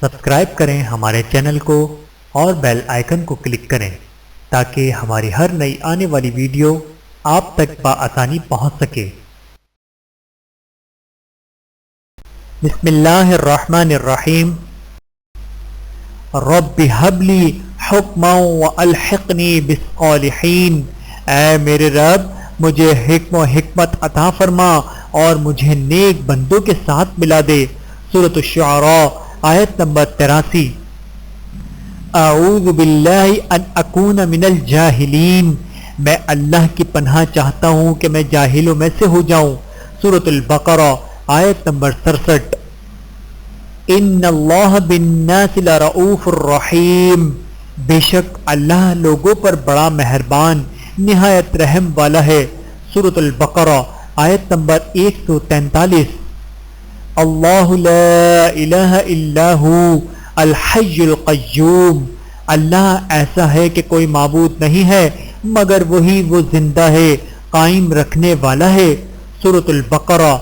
Subscribe کریں ہمارے channel کو اور بیل آئیکن کو کلک کریں تاکہ ہماری ہر نئی آنے والی ویڈیو آپ تک بآسانی پہنچ سکے۔ بسم اللہ الرحمن الرحیم۔ رب ہب لی حکما والحقنی بالصالحین۔ اے میرے رب مجھے حکم و حکمت عطا فرما اور مجھے نیک بندوں کے ساتھ ملا دے۔ سورۃ الشعراء آیت نمبر 83۔ اعوذ باللہ ان اکون من الجاہلین۔ میں اللہ کی پناہ چاہتا ہوں کہ میں جاہلوں میں سے ہو جاؤں۔ سورۃ البقرہ آیت نمبر 67۔ ان اللہ بالناس لرؤوف الرحیم۔ بے شک اللہ لوگوں پر بڑا مہربان نہایت رحم والا ہے۔ سورۃ البقرہ آیت نمبر 143۔ اللہ لا الہ الا ہو الحی القیوم۔ اللہ ایسا ہے کہ کوئی معبود نہیں ہے مگر وہی وہ زندہ ہے، قائم رکھنے والا ہے۔ سورۃ البقرہ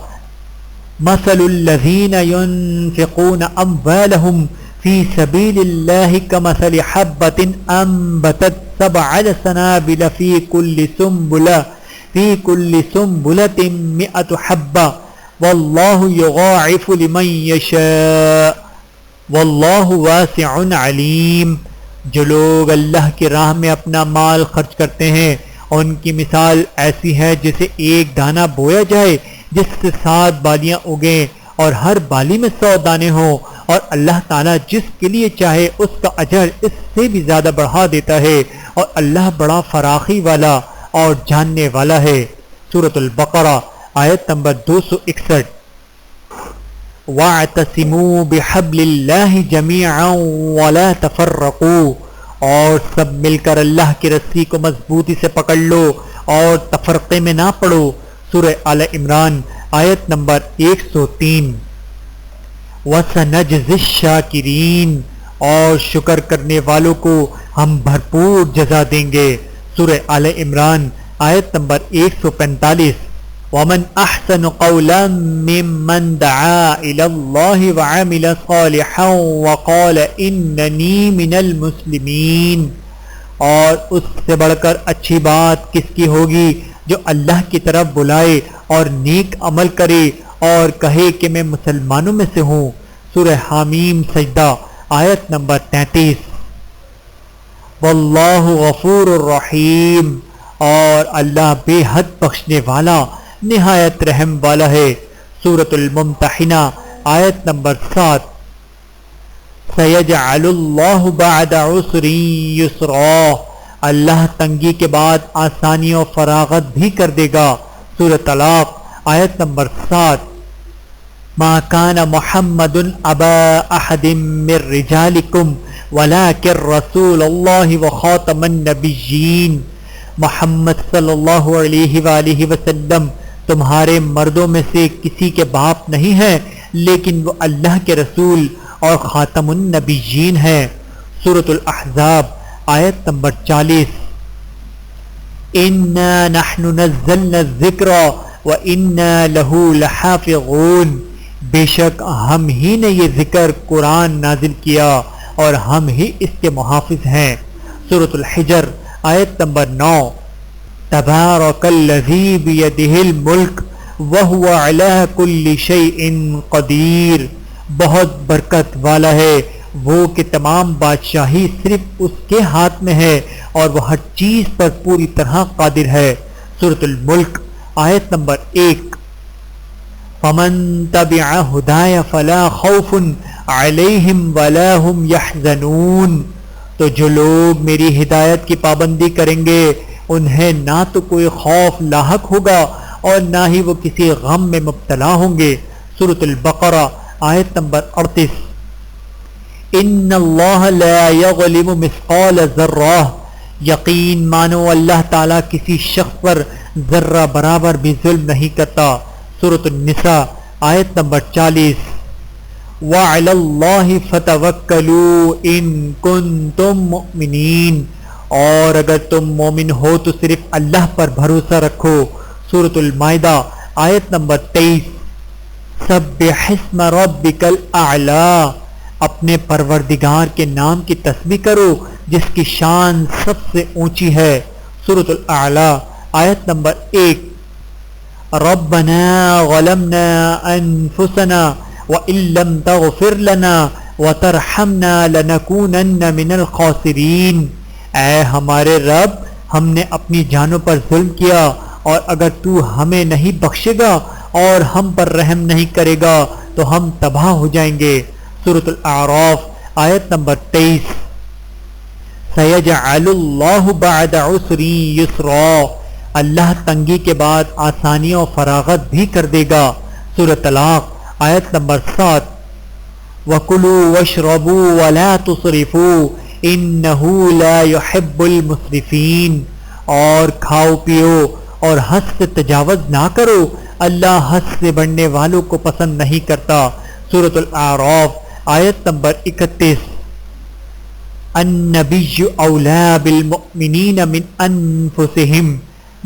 مثل الذین ينفقون اموالهم فی سبیل اللہ کمثل حبۃ انبتت 7 سنابل فی کل سنبلۃ 100 حبۃ واللہ یضاعف لمن یشاء واللہ واسع علیم۔ جو لوگ اللہ کی راہ میں اپنا مال خرچ کرتے ہیں ان کی مثال ایسی ہے جیسے ایک دانہ بویا جائے جس سے 7 بالیاں اگیں اور ہر بالی میں 100 دانے ہوں، اور اللہ تعالیٰ جس کے لیے چاہے اس کا اجر اس سے بھی زیادہ بڑھا دیتا ہے، اور اللہ بڑا فراخی والا اور جاننے والا ہے۔ سورۃ البقرہ آیت نمبر 261۔ وَاعْتَصِمُوا بِحَبْلِ اللَّهِ جَمِيعًا وَلَا تَفَرَّقُوا۔ اور سب مل کر اللہ کی رسی کو مضبوطی سے پکڑ لو اور تفرقے میں نہ پڑو۔ سورہ آل عمران آیت نمبر 103۔ وَسَنَجْزِي الشَّاكِرِينَ۔ اور شکر کرنے والوں کو ہم بھرپور جزا دیں گے۔ سورہ آل عمران آیت نمبر 145۔ وَمَنْ أَحْسَنُ قَوْلًا مِّمَّنْ دَعَا إِلَى اللَّهِ وَعَمِلَ صَالِحًا وَقَالَ إِنَّنِي مِنَ الْمُسْلِمِينَ۔ اور اس سے بڑھ کر اچھی بات کس کی ہوگی جو اللہ کی طرف بلائے اور نیک عمل کرے اور کہے کہ میں مسلمانوں میں سے ہوں۔ سورہ حامیم سجدہ آیت نمبر 33۔ واللہ غفور الرحیم۔ اور اللہ بے حد بخشنے والا نہایت رحم والا ہے۔ سورۃ الممتحنہ آیت نمبر 7۔ سَيَجْعَلُ اللَّهُ بَعْدَ عُسْرٍ يُسْرًا۔ اللہ تنگی کے بعد آسانی و فراغت بھی کر دے گا۔ سورۃ طلاق آیت نمبر 7۔ ما كان محمد ابا احد من رجالکم ولکن رسول اللہ وخاتم النبیین۔ محمد صلی اللہ علیہ وآلہ وسلم تمہارے مردوں میں سے کسی کے باپ نہیں ہے لیکن وہ اللہ کے رسول اور خاتم النبیین ہے۔ سورۃ الاحزاب آیت نمبر 40۔ انا نحن نزلنا الذکر وانا له لحافظون۔ بے شک ہم ہی نے یہ ذکر قرآن نازل کیا اور ہم ہی اس کے محافظ ہیں۔ سورۃ الحجر آیت نمبر 9۔ تبارک الذی بیدہ الملک وہو علی کل شیء قدیر۔ بہت برکت والا ہے وہ کہ تمام بادشاہی صرف اس کے ہاتھ میں ہے اور وہ ہر چیز پر پوری طرح قادر ہے۔ سورۃ الملک آیت نمبر 1۔ فمن تبع ہدای فلا خوف علیہم ولا هم یحزنون۔ تو جو لوگ میری ہدایت کی پابندی کریں گے انہیں نہ تو کوئی خوف لاحق ہوگا اور نہ ہی وہ کسی غم میں مبتلا ہوں گے۔ سورۃ البقرہ آیت نمبر 38۔ ان اللہ لا یظلم مثقال ذرہ۔ یقین مانو اللہ تعالیٰ کسی شخص پر ذرہ برابر بھی ظلم نہیں کرتا۔ سورۃ النساء آیت نمبر 40۔ وعلی اللہ فتوکلوا ان کنتم مؤمنین۔ اور اگر تم مومن ہو تو صرف اللہ پر بھروسہ رکھو۔ سورۃ المائدہ آیت نمبر 23۔ سبح اسم ربک الاعلی۔ اپنے پروردگار کے نام کی تسبیح کرو جس کی شان سب سے اونچی ہے۔ سورۃ الاعلی آیت نمبر 1۔ ربنا ظلمنا انفسنا وان لم تغفر لنا وترحمنا لنكونن من الخاسرین۔ اے ہمارے رب، ہم نے اپنی جانوں پر ظلم کیا، اور اگر تو ہمیں نہیں بخشے گا اور ہم پر رحم نہیں کرے گا تو ہم تباہ ہو جائیں گے۔ سورۃ الاعراف آیت نمبر 23۔ سَيَجْعَلُ اللَّهُ بَعْدَ عُسْرٍ يُسْرًا، اللہ تنگی کے بعد آسانی و فراغت بھی کر دے گا۔ سورۃ طلاق آیت نمبر 7۔ وَكُلُوا وَاشْرَبُوا وَلَا تُسْرِفُوا إِنَّهُ لَا يُحِبُّ الْمُسْرِفِينَ، اور کھاؤ پیو اور حد سے تجاوز نہ کرو، اللہ حد سے بڑھنے والوں کو پسند نہیں کرتا۔ سورۃ الاعراف آیت نمبر 31۔ النبی اولا بالمؤمنین من انفسہم،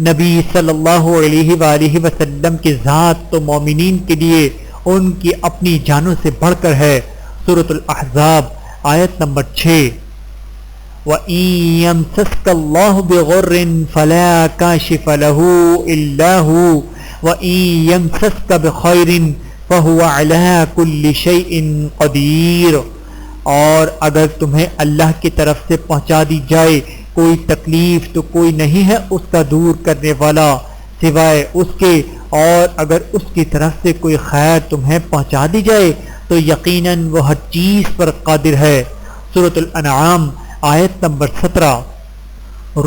نبی صلی اللہ علیہ وآلہ وسلم کی ذات تو مومنین کے لیے ان کی اپنی جانوں سے بڑھ کر ہے۔ سورۃ الاحزاب آیت نمبر 6۔ وَإِن يَمْسَسْكَ اللَّهُ بِضُرٍّ فَلَا كَاشِفَ لَهُ إِلَّا هُوَ وَإِن يَمْسَسْكَ بِخَيْرٍ فَهُوَ عَلَى كُلِّ شَيْءٍ قَدِيرٌ، اور اگر تمہیں اللہ کی طرف سے پہنچا دی جائے کوئی تکلیف تو کوئی نہیں ہے اس کا دور کرنے والا سوائے اس کے، اور اگر اس کی طرف سے کوئی خیر تمہیں پہنچا دی جائے تو یقیناً وہ ہر چیز پر قادر ہے۔ سورۃ الانعام آیت نمبر 17۔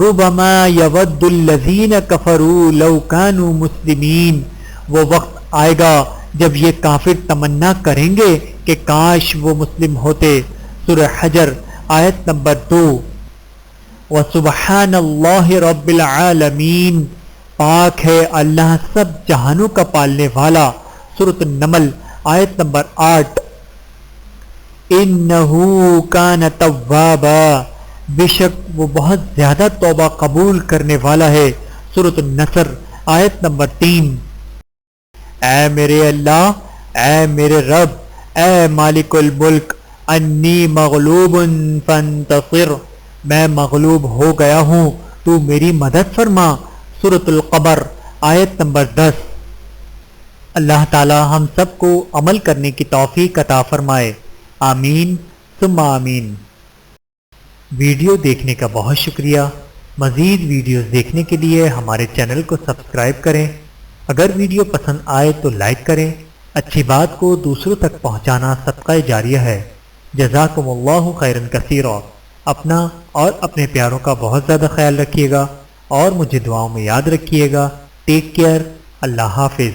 ربما یود الذین کفروا لو کانوا مسلمین، وہ وقت آئے گا جب یہ کافر تمنا کریں گے کہ کاش وہ مسلم ہوتے۔ سورہ حجر آیت نمبر 2۔ وَسُبْحَانَ اللَّهِ رَبِّ الْعَالَمِينَ، پاک ہے اللہ سب جہانوں کا پالنے والا۔ سورۃ النمل آیت نمبر 8۔ إِنَّهُ كَانَ تَوَّابًا، بے شک وہ بہت زیادہ توبہ قبول کرنے والا ہے۔ سورۃ النصر آیت نمبر 3۔ اے میرے اللہ، اے میرے رب، اے مالک الملک، انی مغلوب فانتصر، میں مغلوب ہو گیا ہوں تو میری مدد فرما۔ سورۃ القمر آیت نمبر 10۔ اللہ تعالی ہم سب کو عمل کرنے کی توفیق عطا فرمائے، آمین ثم آمین۔ ویڈیو دیکھنے کا بہت شکریہ۔ مزید ویڈیوز دیکھنے کے لیے ہمارے چینل کو سبسکرائب کریں۔ اگر ویڈیو پسند آئے تو لائک کریں، اچھی بات کو دوسروں تک پہنچانا صدقہ جاریہ ہے۔ جزاکم اللہ خیرا کثیرا۔ اپنا اور اپنے پیاروں کا بہت زیادہ خیال رکھیے گا اور مجھے دعاؤں میں یاد رکھیے گا۔ ٹیک کیئر، اللہ حافظ۔